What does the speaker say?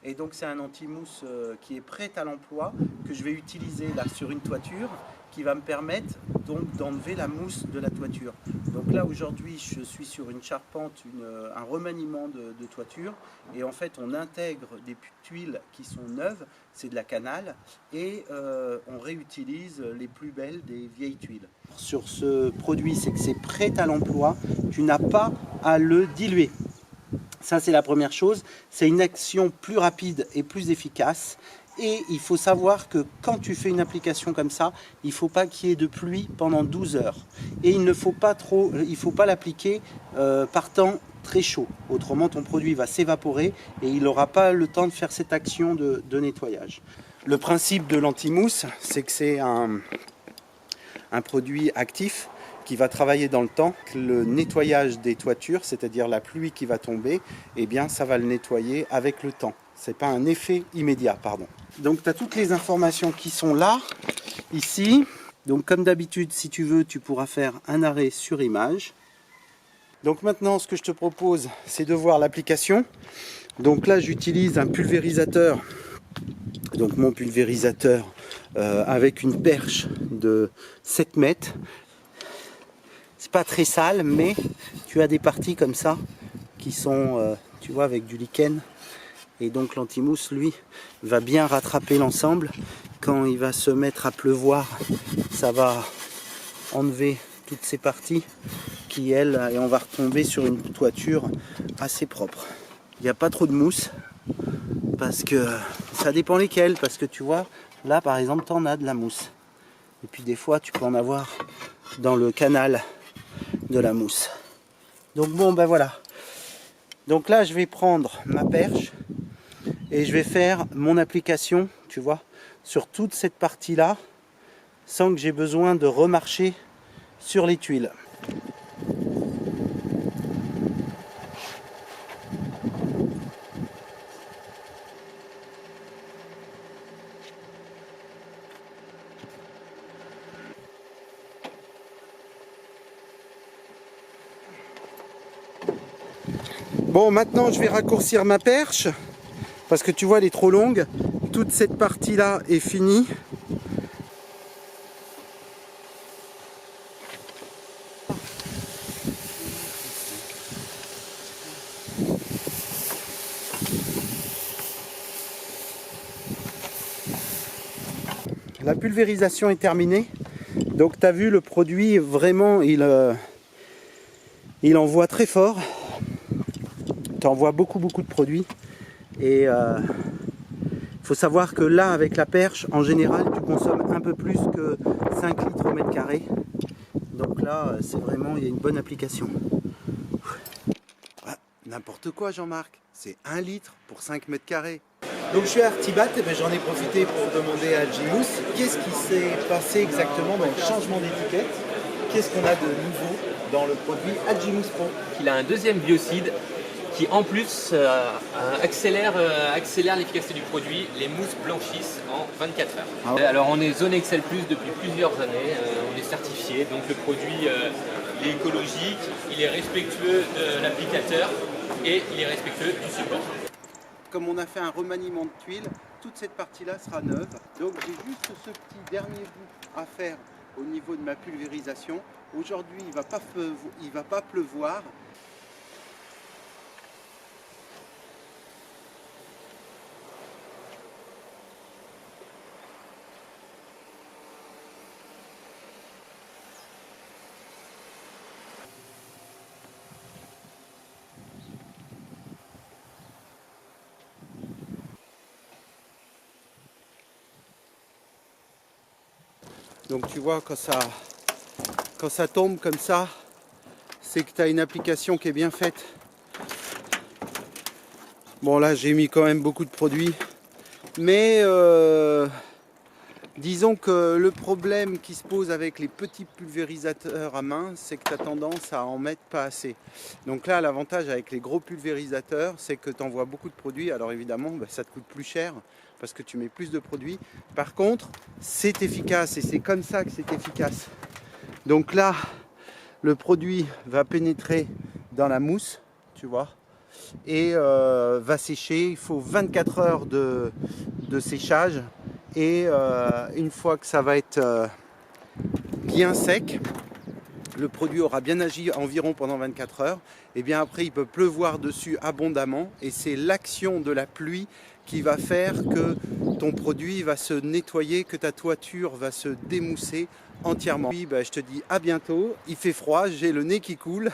Et donc c'est un anti-mousse qui est prêt à l'emploi, que je vais utiliser là sur une toiture, qui va me permettre donc d'enlever la mousse de la toiture. Donc là aujourd'hui je suis sur une charpente, un remaniement de toiture, et en fait on intègre des tuiles qui sont neuves, c'est de la canal, et on réutilise les plus belles des vieilles tuiles. Sur ce produit, c'est que c'est prêt à l'emploi, tu n'as pas à le diluer. Ça c'est la première chose, c'est une action plus rapide et plus efficace. Et il faut savoir que quand tu fais une application comme ça, il ne faut pas qu'il y ait de pluie pendant 12 heures. Et il ne faut pas l'appliquer par temps très chaud. Autrement, ton produit va s'évaporer et il n'aura pas le temps de faire cette action de nettoyage. Le principe de l'anti-mousse, c'est que c'est un produit actif qui va travailler dans le temps. Le nettoyage des toitures, c'est-à-dire la pluie qui va tomber, eh bien, ça va le nettoyer avec le temps. Ce n'est pas un effet immédiat, pardon. Donc tu as toutes les informations qui sont là, ici. Donc comme d'habitude, si tu veux, tu pourras faire un arrêt sur image. Donc maintenant, ce que je te propose, c'est de voir l'application. Donc là, j'utilise un pulvérisateur. Donc mon pulvérisateur avec une perche de 7 mètres. C'est pas très sale, mais tu as des parties comme ça qui sont, tu vois, avec du lichen. Et donc l'antimousse, lui, va bien rattraper l'ensemble. Quand il va se mettre à pleuvoir, ça va enlever toutes ces parties qui, elles, et on va retomber sur une toiture assez propre. Il n'y a pas trop de mousse, parce que ça dépend lesquelles, parce que tu vois, là par exemple, tu en as de la mousse. Et puis des fois, tu peux en avoir dans le canal de la mousse. Donc bon, ben voilà. Donc là, je vais prendre ma perche et je vais faire mon application, tu vois, sur toute cette partie-là, sans que j'ai besoin de remarcher sur les tuiles. Bon, maintenant je vais raccourcir ma perche parce que tu vois, elle est trop longue. Toute cette partie là est finie. La pulvérisation est terminée. Donc tu as vu, le produit vraiment il envoie très fort. Tu envoies beaucoup de produits. Et faut savoir que là, avec la perche, en général, tu consommes un peu plus que 5 litres au mètre carré. Donc là, c'est vraiment, il y a une bonne application. Ah, n'importe quoi, Jean-Marc. C'est 1 litre pour 5 mètres carrés. Donc je suis à Artibat, et j'en ai profité pour demander à Agimousse qu'est-ce qui s'est passé exactement dans le changement d'étiquette. Qu'est-ce qu'on a de nouveau dans le produit Agimousse Pro. Il a un deuxième biocide qui en plus accélère l'efficacité du produit. Les mousses blanchissent en 24 heures. Ah ouais. Alors on est Zone Excel Plus depuis plusieurs années, on est certifié, donc le produit il est écologique, il est respectueux de l'applicateur et il est respectueux du support. Comme on a fait un remaniement de tuiles, toute cette partie-là sera neuve. Donc j'ai juste ce petit dernier bout à faire au niveau de ma pulvérisation. Aujourd'hui, il ne va pas pleuvoir. Donc tu vois, quand ça tombe comme ça, c'est que tu as une application qui est bien faite. Bon là j'ai mis quand même beaucoup de produits, mais disons que le problème qui se pose avec les petits pulvérisateurs à main, c'est que tu as tendance à en mettre pas assez. Donc là l'avantage avec les gros pulvérisateurs, c'est que tu envoies beaucoup de produits. Alors évidemment ça te coûte plus cher parce que tu mets plus de produits. Par contre c'est efficace et c'est comme ça que c'est efficace. Donc là le produit va pénétrer dans la mousse, tu vois. et va sécher. Il faut 24 heures de séchage et une fois que ça va être bien sec, le produit aura bien agi environ pendant 24 heures, et bien après il peut pleuvoir dessus abondamment et c'est l'action de la pluie qui va faire que ton produit va se nettoyer, que ta toiture va se démousser entièrement. Puis, je te dis à bientôt, il fait froid, j'ai le nez qui coule.